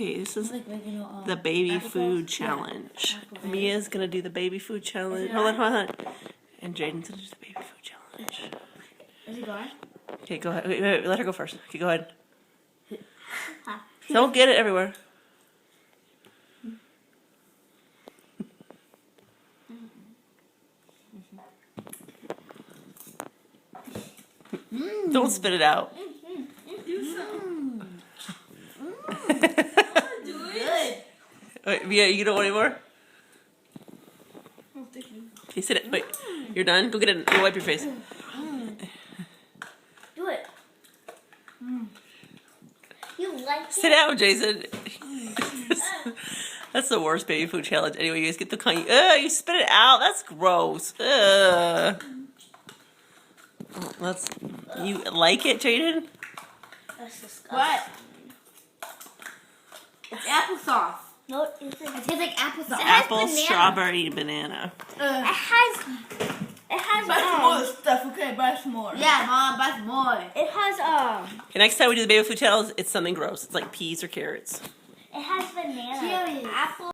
Okay, this is Like making the baby applesauce? food Yeah. challenge. Applesauce. Mia's gonna do the baby food challenge. it Hold on, on? hold on. And Jaden's gonna do the baby food challenge. Is it going? Okay, go ahead. Wait, let her go first. Okay, go ahead. Don't get it everywhere. Don't spit it out. Good. Wait, Mia, you don't want any more? Okay, sit it. Wait, you're done? Go get it. Go wipe your face. Do it. You like Sit down, Jason. That's the worst baby food challenge. Anyway, you guys get the kind. You spit it out. That's gross. Let's. You like it, Jaden? That's disgusting. What? It's applesauce. No, it isn't. It tastes like applesauce. Apple, banana. strawberry, banana. It has Buy some more stuff, okay? Buy some more. Yeah, Mom, buy some more. it has Okay, next time we do the baby food challenge, it's something gross. It's like peas or carrots. it has banana, Cheerios. apple.